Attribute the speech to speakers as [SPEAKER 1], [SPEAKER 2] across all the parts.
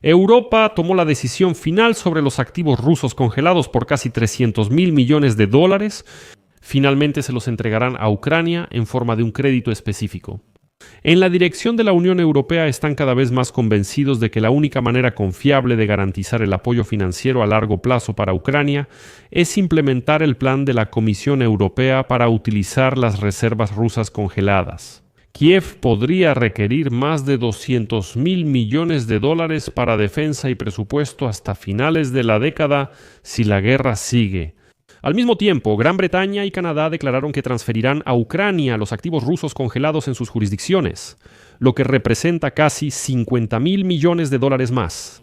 [SPEAKER 1] Europa tomó la decisión final sobre los activos rusos congelados por casi 300.000 millones de dólares. Finalmente se los entregarán a Ucrania en forma de un crédito específico. En la dirección de la Unión Europea están cada vez más convencidos de que la única manera confiable de garantizar el apoyo financiero a largo plazo para Ucrania es implementar el plan de la Comisión Europea para utilizar las reservas rusas congeladas. Kiev podría requerir más de 200.000 millones de dólares para defensa y presupuesto hasta finales de la década si la guerra sigue. Al mismo tiempo, Gran Bretaña y Canadá declararon que transferirán a Ucrania los activos rusos congelados en sus jurisdicciones, lo que representa casi 50.000 millones de dólares más.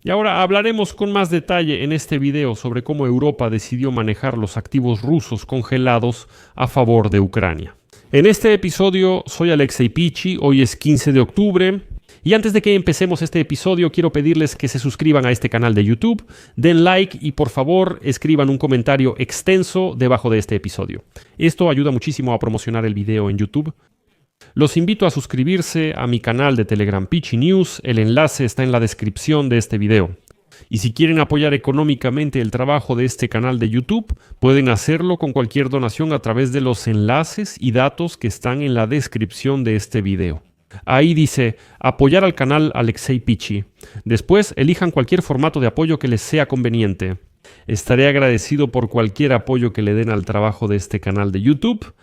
[SPEAKER 1] Y ahora hablaremos con más detalle en este video sobre cómo Europa decidió manejar los activos rusos congelados a favor de Ucrania. En este episodio soy Alexei Pichi, hoy es 15 de octubre. Y antes de que empecemos este episodio, quiero pedirles que se suscriban a este canal de YouTube, den like y por favor escriban un comentario extenso debajo de este episodio. Esto ayuda muchísimo a promocionar el video en YouTube. Los invito a suscribirse a mi canal de Telegram Pichi News, el enlace está en la descripción de este video. Y si quieren apoyar económicamente el trabajo de este canal de YouTube, pueden hacerlo con cualquier donación a través de los enlaces y datos que están en la descripción de este video. Ahí dice apoyar al canal Alexei Pichi. Después elijan cualquier formato de apoyo que les sea conveniente. Estaré agradecido por cualquier apoyo que le den al trabajo de este canal de YouTube.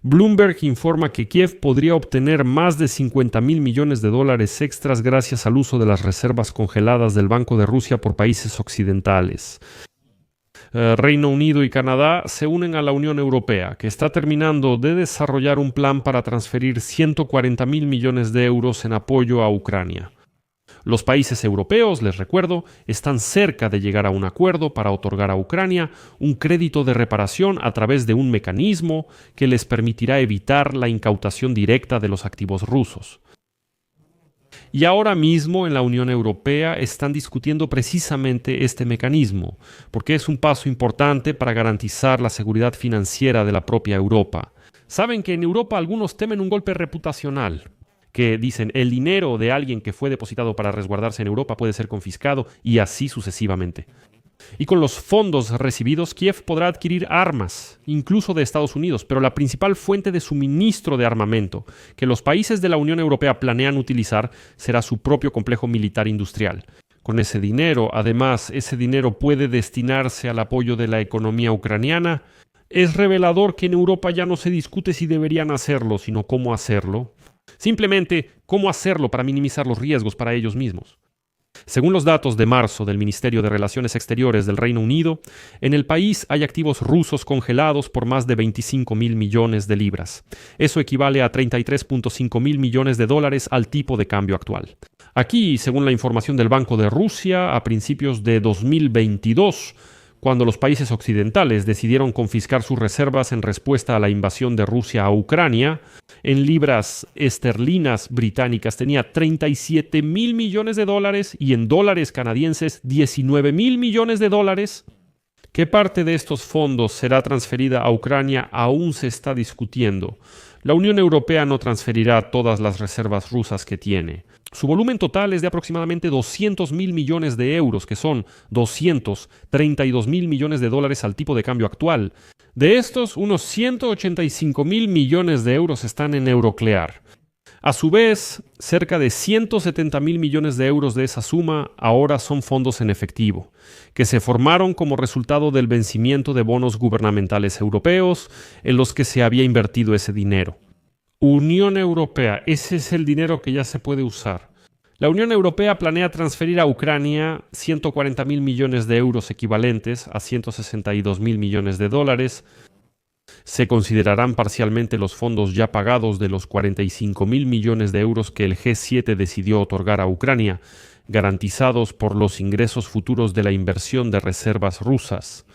[SPEAKER 1] Bloomberg informa que Kiev podría obtener más de 50.000 millones de dólares extras gracias al uso de las reservas congeladas del Banco de Rusia por países occidentales. Reino Unido y Canadá se unen a la Unión Europea, que está terminando de desarrollar un plan para transferir 140.000 millones de euros en apoyo a Ucrania. Los países europeos, les recuerdo, están cerca de llegar a un acuerdo para otorgar a Ucrania un crédito de reparación a través de un mecanismo que les permitirá evitar la incautación directa de los activos rusos. Y ahora mismo en la Unión Europea están discutiendo precisamente este mecanismo, porque es un paso importante para garantizar la seguridad financiera de la propia Europa. Saben que en Europa algunos temen un golpe reputacional, que dicen el dinero de alguien que fue depositado para resguardarse en Europa puede ser confiscado y así sucesivamente. Y con los fondos recibidos, Kiev podrá adquirir armas, incluso de Estados Unidos, pero la principal fuente de suministro de armamento que los países de la Unión Europea planean utilizar será su propio complejo militar industrial. Con ese dinero, además, ese dinero puede destinarse al apoyo de la economía ucraniana. Es revelador que en Europa ya no se discute si deberían hacerlo, sino cómo hacerlo. Simplemente, cómo hacerlo para minimizar los riesgos para ellos mismos. Según los datos de marzo del Ministerio de Relaciones Exteriores del Reino Unido, en el país hay activos rusos congelados por más de 25.000 millones de libras. Eso equivale a 33.5 mil millones de dólares al tipo de cambio actual. Aquí, según la información del Banco de Rusia, a principios de 2022, cuando los países occidentales decidieron confiscar sus reservas en respuesta a la invasión de Rusia a Ucrania, en libras esterlinas británicas tenía 37.000 millones de dólares y en dólares canadienses 19.000 millones de dólares. ¿Qué parte de estos fondos será transferida a Ucrania? Aún se está discutiendo. La Unión Europea no transferirá todas las reservas rusas que tiene. Su volumen total es de aproximadamente 200.000 millones de euros, que son 232.000 millones de dólares al tipo de cambio actual. De estos, unos 185.000 millones de euros están en Euroclear. A su vez, cerca de 170.000 millones de euros de esa suma ahora son fondos en efectivo, que se formaron como resultado del vencimiento de bonos gubernamentales europeos en los que se había invertido ese dinero. Unión Europea, ese es el dinero que ya se puede usar. La Unión Europea planea transferir a Ucrania 140.000 millones de euros equivalentes a 162.000 millones de dólares. Se considerarán parcialmente los fondos ya pagados de los 45.000 millones de euros que el G7 decidió otorgar a Ucrania, garantizados por los ingresos futuros de la inversión de reservas rusas.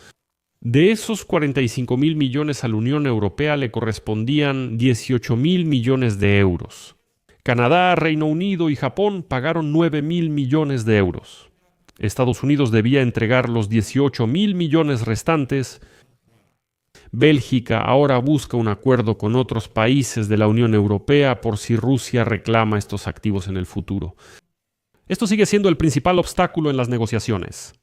[SPEAKER 1] De esos 45.000 millones a la Unión Europea le correspondían 18.000 millones de euros. Canadá, Reino Unido y Japón pagaron 9.000 millones de euros. Estados Unidos debía entregar los 18.000 millones restantes. Bélgica ahora busca un acuerdo con otros países de la Unión Europea por si Rusia reclama estos activos en el futuro. Esto sigue siendo el principal obstáculo en las negociaciones.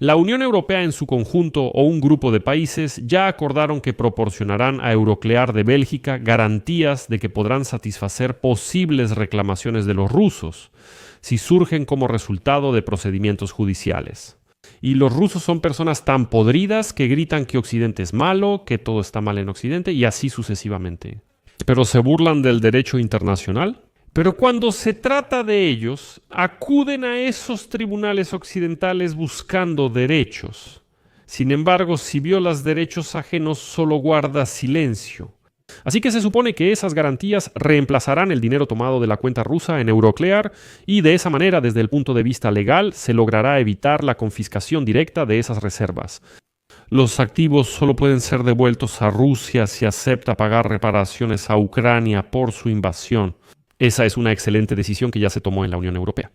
[SPEAKER 1] La Unión Europea en su conjunto o un grupo de países ya acordaron que proporcionarán a Euroclear de Bélgica garantías de que podrán satisfacer posibles reclamaciones de los rusos si surgen como resultado de procedimientos judiciales. Y los rusos son personas tan podridas que gritan que Occidente es malo, que todo está mal en Occidente y así sucesivamente. Pero se burlan del derecho internacional. Pero cuando se trata de ellos, acuden a esos tribunales occidentales buscando derechos. Sin embargo, si violas derechos ajenos, solo guardas silencio. Así que se supone que esas garantías reemplazarán el dinero tomado de la cuenta rusa en Euroclear y de esa manera, desde el punto de vista legal, se logrará evitar la confiscación directa de esas reservas. Los activos solo pueden ser devueltos a Rusia si acepta pagar reparaciones a Ucrania por su invasión. Esa es una excelente decisión que ya se tomó en la Unión Europea.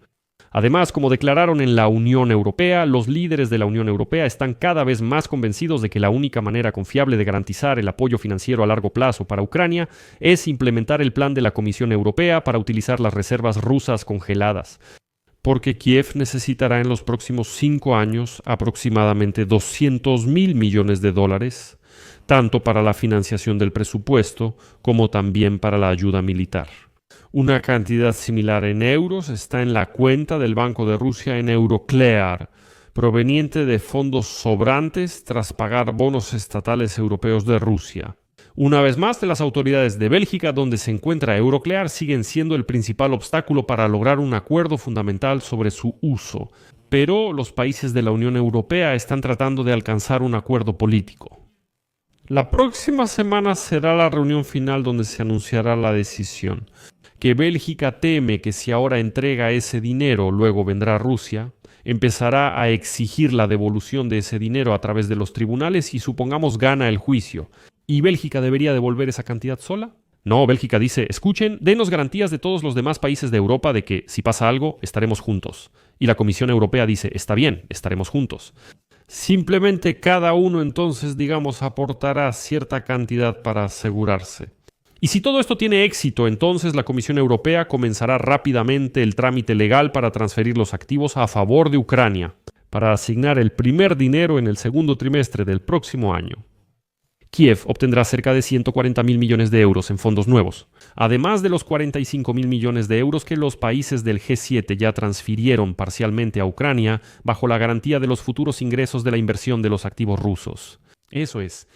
[SPEAKER 1] Además, como declararon en la Unión Europea, los líderes de la Unión Europea están cada vez más convencidos de que la única manera confiable de garantizar el apoyo financiero a largo plazo para Ucrania es implementar el plan de la Comisión Europea para utilizar las reservas rusas congeladas, porque Kiev necesitará en los próximos 5 años aproximadamente 200.000 millones de dólares, tanto para la financiación del presupuesto como también para la ayuda militar. Una cantidad similar en euros está en la cuenta del Banco de Rusia en Euroclear, proveniente de fondos sobrantes tras pagar bonos estatales europeos de Rusia. Una vez más, las autoridades de Bélgica, donde se encuentra Euroclear, siguen siendo el principal obstáculo para lograr un acuerdo fundamental sobre su uso. Pero los países de la Unión Europea están tratando de alcanzar un acuerdo político. La próxima semana será la reunión final donde se anunciará la decisión. Que Bélgica teme que si ahora entrega ese dinero, luego vendrá Rusia, empezará a exigir la devolución de ese dinero a través de los tribunales y supongamos gana el juicio. ¿Y Bélgica debería devolver esa cantidad sola? No, Bélgica dice, escuchen, denos garantías de todos los demás países de Europa de que si pasa algo, estaremos juntos. Y la Comisión Europea dice, está bien, estaremos juntos. Simplemente cada uno entonces, digamos, aportará cierta cantidad para asegurarse. Y si todo esto tiene éxito, entonces la Comisión Europea comenzará rápidamente el trámite legal para transferir los activos a favor de Ucrania, para asignar el primer dinero en el segundo trimestre del próximo año. Kiev obtendrá cerca de 140.000 millones de euros en fondos nuevos, además de los 45.000 millones de euros que los países del G7 ya transfirieron parcialmente a Ucrania bajo la garantía de los futuros ingresos de la inversión de los activos rusos. Eso es.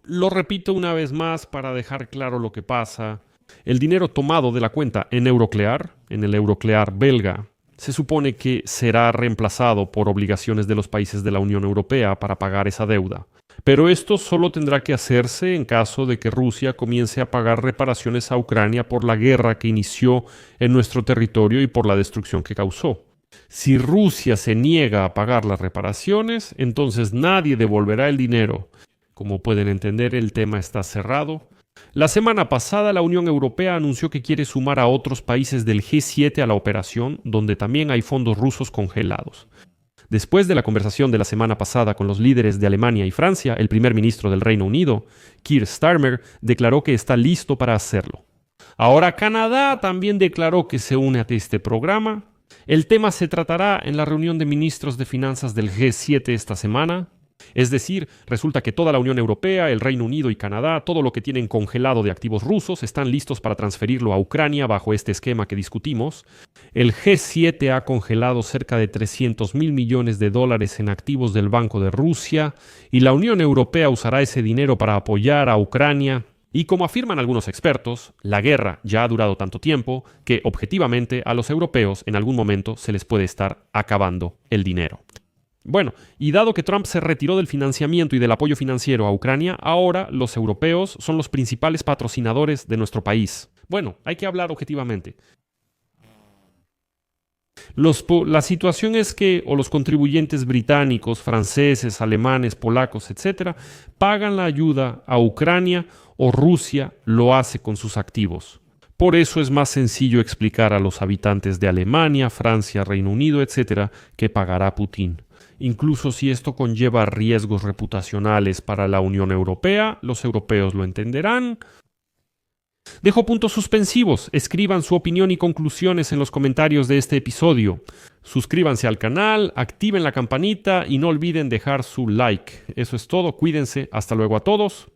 [SPEAKER 1] Lo repito una vez más para dejar claro lo que pasa. El dinero tomado de la cuenta en Euroclear, en el Euroclear belga, se supone que será reemplazado por obligaciones de los países de la Unión Europea para pagar esa deuda. Pero esto solo tendrá que hacerse en caso de que Rusia comience a pagar reparaciones a Ucrania por la guerra que inició en nuestro territorio y por la destrucción que causó. Si Rusia se niega a pagar las reparaciones, entonces nadie devolverá el dinero. Como pueden entender, el tema está cerrado. La semana pasada, la Unión Europea anunció que quiere sumar a otros países del G7 a la operación, donde también hay fondos rusos congelados. Después de la conversación de la semana pasada con los líderes de Alemania y Francia, el primer ministro del Reino Unido, Keir Starmer, declaró que está listo para hacerlo. Ahora Canadá también declaró que se une a este programa. El tema se tratará en la reunión de ministros de finanzas del G7 esta semana. Es decir, resulta que toda la Unión Europea, el Reino Unido y Canadá, todo lo que tienen congelado de activos rusos, están listos para transferirlo a Ucrania bajo este esquema que discutimos. El G7 ha congelado cerca de 300.000 millones de dólares en activos del Banco de Rusia y la Unión Europea usará ese dinero para apoyar a Ucrania. Y como afirman algunos expertos, la guerra ya ha durado tanto tiempo que objetivamente a los europeos en algún momento se les puede estar acabando el dinero. Bueno, y dado que Trump se retiró del financiamiento y del apoyo financiero a Ucrania, ahora los europeos son los principales patrocinadores de nuestro país. Bueno, hay que hablar objetivamente. La situación es que o los contribuyentes británicos, franceses, alemanes, polacos, etc., pagan la ayuda a Ucrania o Rusia lo hace con sus activos. Por eso es más sencillo explicar a los habitantes de Alemania, Francia, Reino Unido, etc., que pagará Putin. Incluso si esto conlleva riesgos reputacionales para la Unión Europea, los europeos lo entenderán. Dejo puntos suspensivos. Escriban su opinión y conclusiones en los comentarios de este episodio. Suscríbanse al canal, activen la campanita y no olviden dejar su like. Eso es todo. Cuídense. Hasta luego a todos.